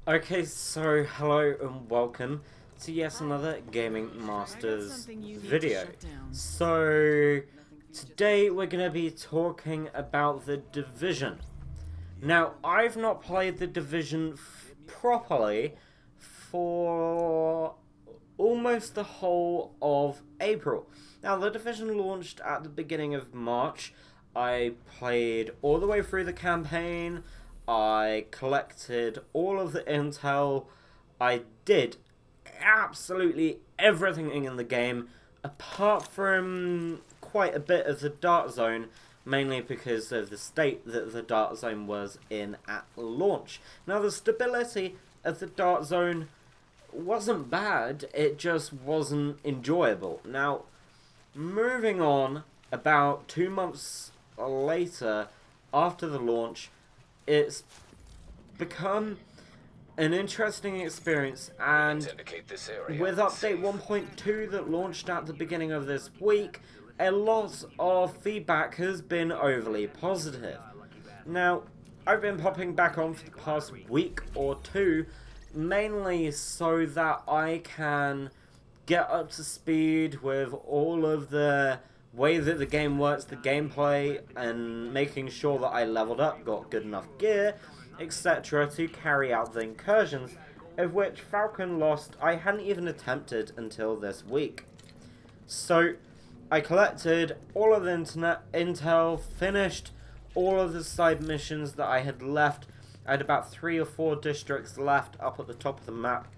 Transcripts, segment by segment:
Okay, so hello and welcome to yet another Gaming Masters video. So today we're going to be talking about The Division. Now, I've not played The Division properly for almost the whole of April. Now, The Division launched at the beginning of March. I played all the way through the campaign. I collected all of the intel. I did absolutely everything in the game, apart from quite a bit of the Dark Zone, mainly because of the state that the Dark Zone was in at launch. Now, the stability of the Dark Zone wasn't bad, it just wasn't enjoyable. Now, moving on, about 2 months later, after the launch, it's become an interesting experience, and with update 1.2 that launched at the beginning of this week, a lot of feedback has been overly positive. Now, I've been popping back on for the past week or two, mainly so that I can get up to speed with all of the way that the game works, the gameplay, and making sure that I leveled up, got good enough gear, etc. to carry out the incursions, of which Falcon Lost I hadn't even attempted until this week. So I collected all of the intel, finished all of the side missions that I had left. I had about 3 or 4 districts left up at the top of the map,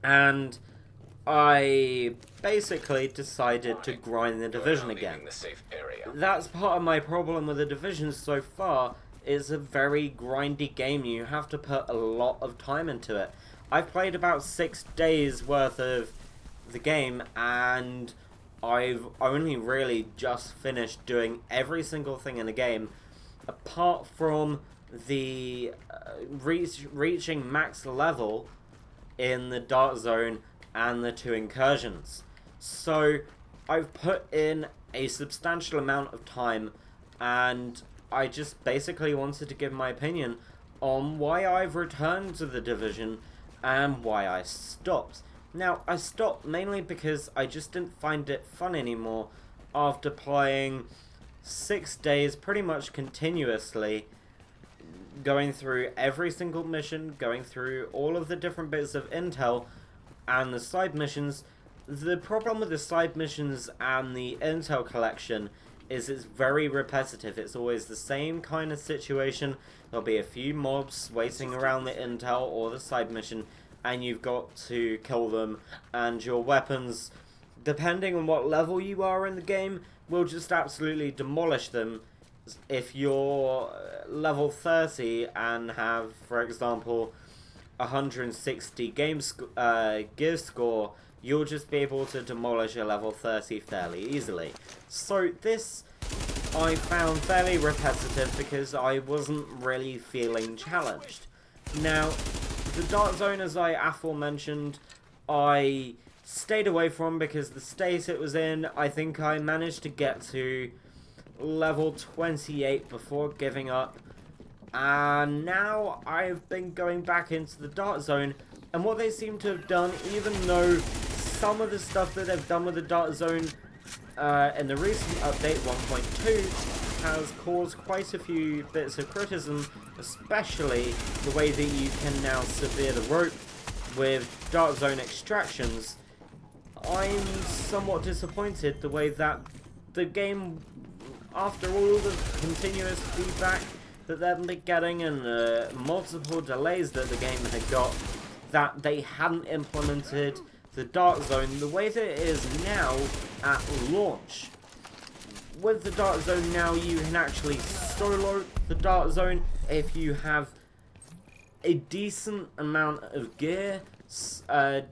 and I basically decided to grind the Division again. That's part of my problem with the Division so far. It's a very grindy game. You have to put a lot of time into it. I've played about 6 days worth of the game, and I've only really just finished doing every single thing in the game, apart from the reaching max level in the Dark Zone and the 2 incursions. So I've put in a substantial amount of time, and I just basically wanted to give my opinion on why I've returned to the Division and why I stopped. Now, I stopped mainly because I just didn't find it fun anymore after playing 6 days pretty much continuously, going through every single mission, going through all of the different bits of intel and the side missions. The problem with the side missions and the intel collection is it's very repetitive. It's always the same kind of situation. There'll be a few mobs waiting around the intel or the side mission, and you've got to kill them, and your weapons, depending on what level you are in the game, will just absolutely demolish them. If you're level 30 and have, for example, 160 gear score, you'll just be able to demolish a level 30 fairly easily. So this I found fairly repetitive because I wasn't really feeling challenged. Now, the Dark Zone, as I aforementioned, I stayed away from because the state it was in, I think I managed to get to level 28 before giving up. And now I've been going back into the Dark Zone, and what they seem to have done, even though some of the stuff that they've done with the Dark Zone in the recent update 1.2 has caused quite a few bits of criticism, especially the way that you can now severe the rope with Dark Zone extractions. I'm somewhat disappointed the way that the game, after all the continuous feedback that they've been getting and multiple delays that the game had got, that they hadn't implemented the Dark Zone the way that it is now at launch. With the Dark Zone now, you can actually solo the Dark Zone if you have a decent amount of gear, a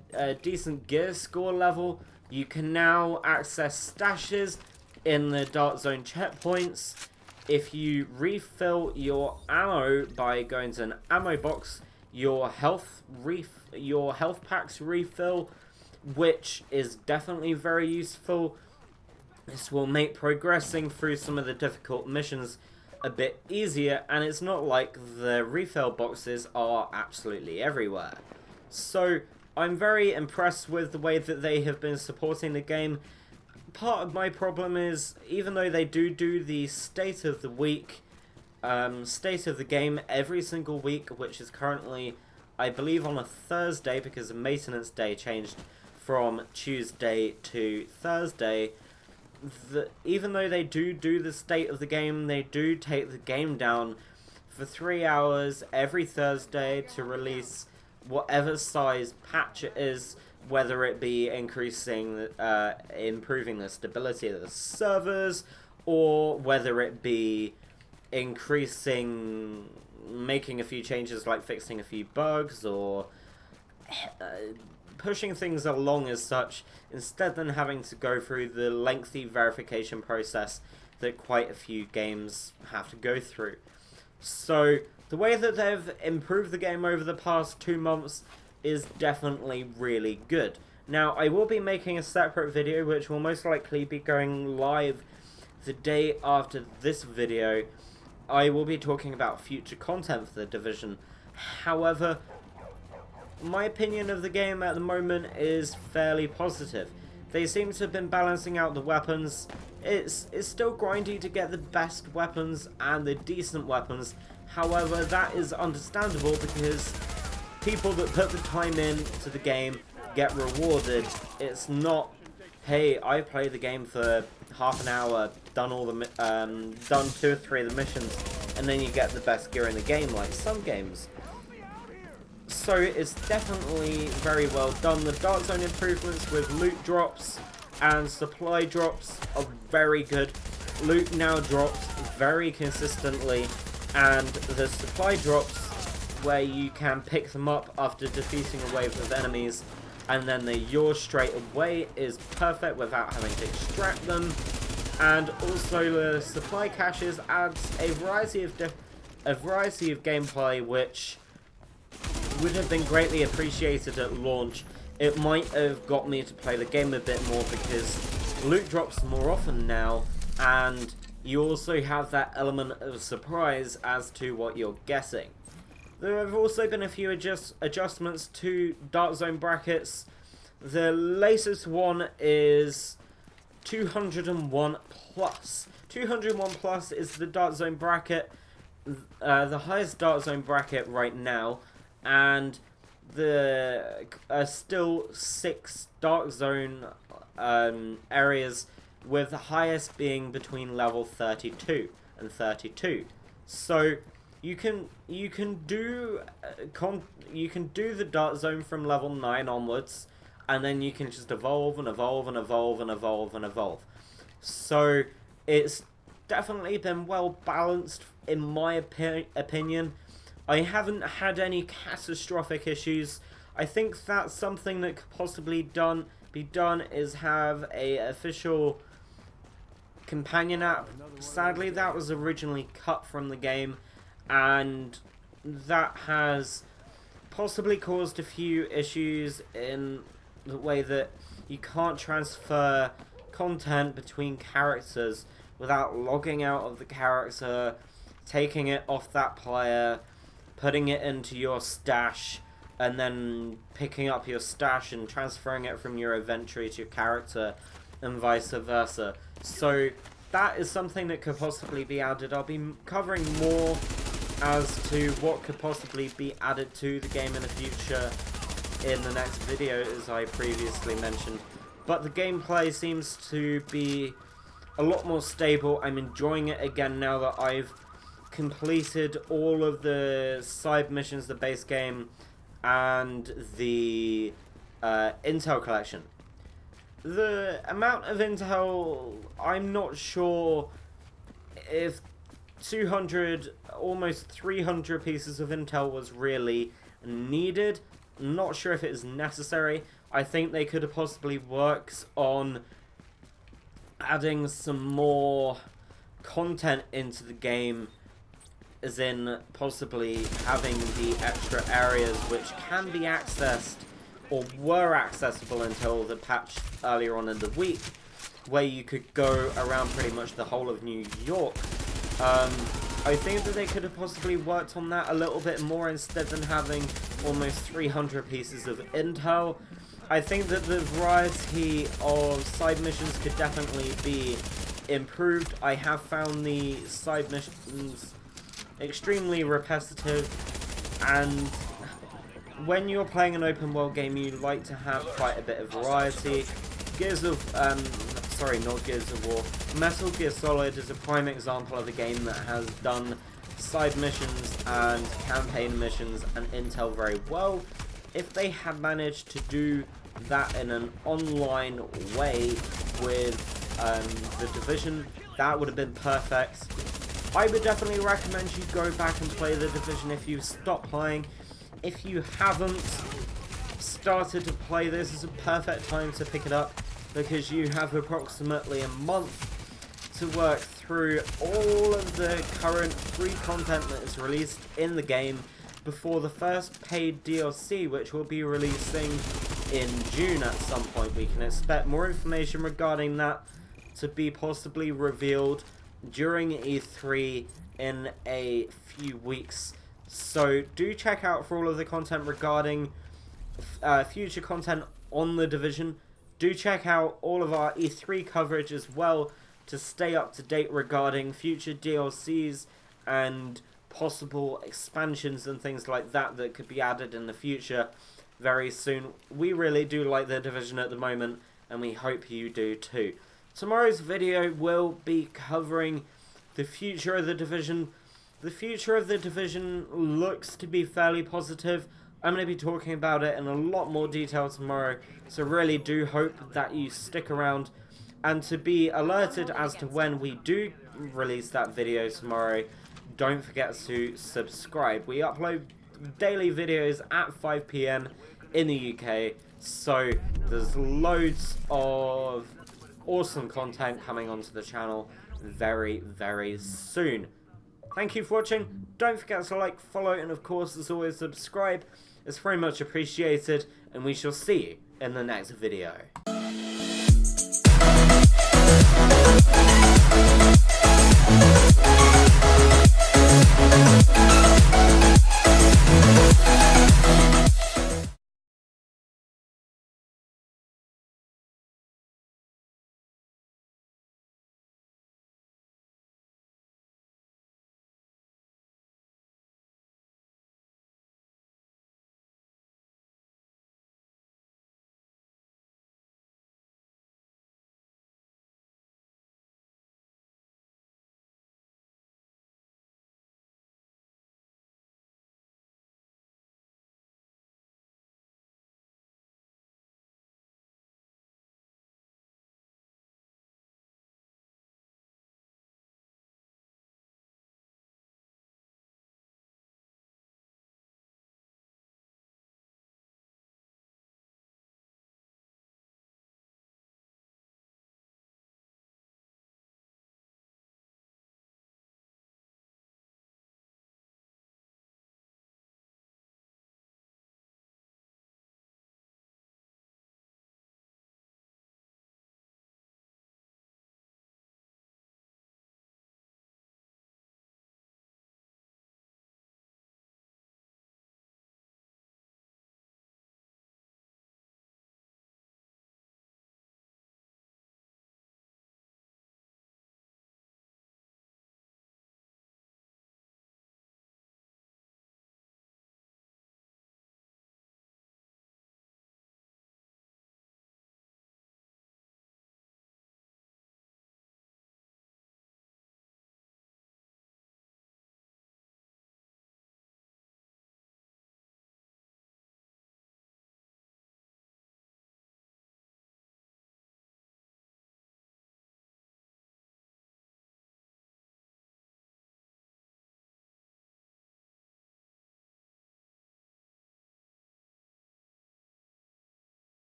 decent gear score level. You can now access stashes in the Dark Zone checkpoints. If you refill your ammo by going to an ammo box, your health packs refill, which is definitely very useful. This will make progressing through some of the difficult missions a bit easier, and it's not like the refill boxes are absolutely everywhere. So I'm very impressed with the way that they have been supporting the game. Part of my problem is, even though they do the state of the week, state of the game every single week, which is currently, I believe, on a Thursday, because the maintenance day changed from Tuesday to Thursday. Even though they do the state of the game, they do take the game down for 3 hours every Thursday to release whatever size patch it is, whether it be improving the stability of the servers, or whether it be making a few changes like fixing a few bugs, or pushing things along as such, instead than having to go through the lengthy verification process that quite a few games have to go through. So the way that they've improved the game over the past 2 months is definitely really good. Now, I will be making a separate video which will most likely be going live the day after this video. I will be talking about future content for the Division. However, my opinion of the game at the moment is fairly positive. They seem to have been balancing out the weapons. It's still grindy to get the best weapons and the decent weapons. However, that is understandable because people that put the time in to the game get rewarded. It's not, hey, I played the game for half an hour, done 2 or 3 of the missions, and then you get the best gear in the game like some games. So it's definitely very well done. The Dark Zone improvements with loot drops and supply drops are very good. Loot now drops very consistently, and the supply drops where you can pick them up after defeating a wave of enemies and then they're yours straight away is perfect without having to extract them. And also the supply caches adds a variety of gameplay which would have been greatly appreciated at launch. It might have got me to play the game a bit more because loot drops more often now, and you also have that element of surprise as to what you're getting. There have also been a few adjustments to Dark Zone brackets. The latest one is 201 plus. 201 plus is the Dark Zone bracket, the highest Dark Zone bracket right now, and there are still 6 Dark Zone areas, with the highest being between level 32 and 32. So you can do the Dark Zone from level 9 onwards, and then you can just evolve and evolve and evolve and evolve and evolve. So it's definitely been well balanced in my opinion. I haven't had any catastrophic issues. I think that's something that could possibly be done is have a official companion app. Sadly, that was originally cut from the game, and that has possibly caused a few issues in the way that you can't transfer content between characters without logging out of the character, taking it off that player, putting it into your stash, and then picking up your stash and transferring it from your inventory to your character, and vice versa. So that is something that could possibly be added. I'll be covering more as to what could possibly be added to the game in the future in the next video, as I previously mentioned. But the gameplay seems to be a lot more stable. I'm enjoying it again now that I've completed all of the side missions, the base game, and the intel collection. The amount of intel, I'm not sure if 200, almost 300 pieces of intel was really needed. I'm not sure if it is necessary. I think they could have possibly worked on adding some more content into the game, as in possibly having the extra areas which can be accessed or were accessible until the patch earlier on in the week, where you could go around pretty much the whole of New York. I think that they could have possibly worked on that a little bit more instead than having almost 300 pieces of intel. I think that the variety of side missions could definitely be improved. I have found the side missions extremely repetitive, and when you're playing an open world game, you like to have quite a bit of variety. Metal Gear Solid is a prime example of a game that has done side missions and campaign missions and intel very well. If they had managed to do that in an online way with the Division, that would have been perfect. I would definitely recommend you go back and play the Division if you've stopped playing. If you haven't started to play, this is a perfect time to pick it up, because you have approximately a month to work through all of the current free content that is released in the game before the first paid DLC, which will be releasing in June at some point. We can expect more information regarding that to be possibly revealed during E3 in a few weeks. So do check out for all of the content regarding future content on the Division. Do check out all of our E3 coverage as well to stay up to date regarding future DLCs and possible expansions and things like that that could be added in the future very soon. We really do like the Division at the moment, and we hope you do too. Tomorrow's video will be covering the future of the Division. The future of the Division looks to be fairly positive. I'm going to be talking about it in a lot more detail tomorrow, so really do hope that you stick around. And to be alerted as to when we do release that video tomorrow, don't forget to subscribe. We upload daily videos at 5 PM in the UK, so there's loads of awesome content coming onto the channel very, very soon. Thank you for watching. Don't forget to like, follow, and of course, as always, subscribe. It's very much appreciated, and we shall see you in the next video.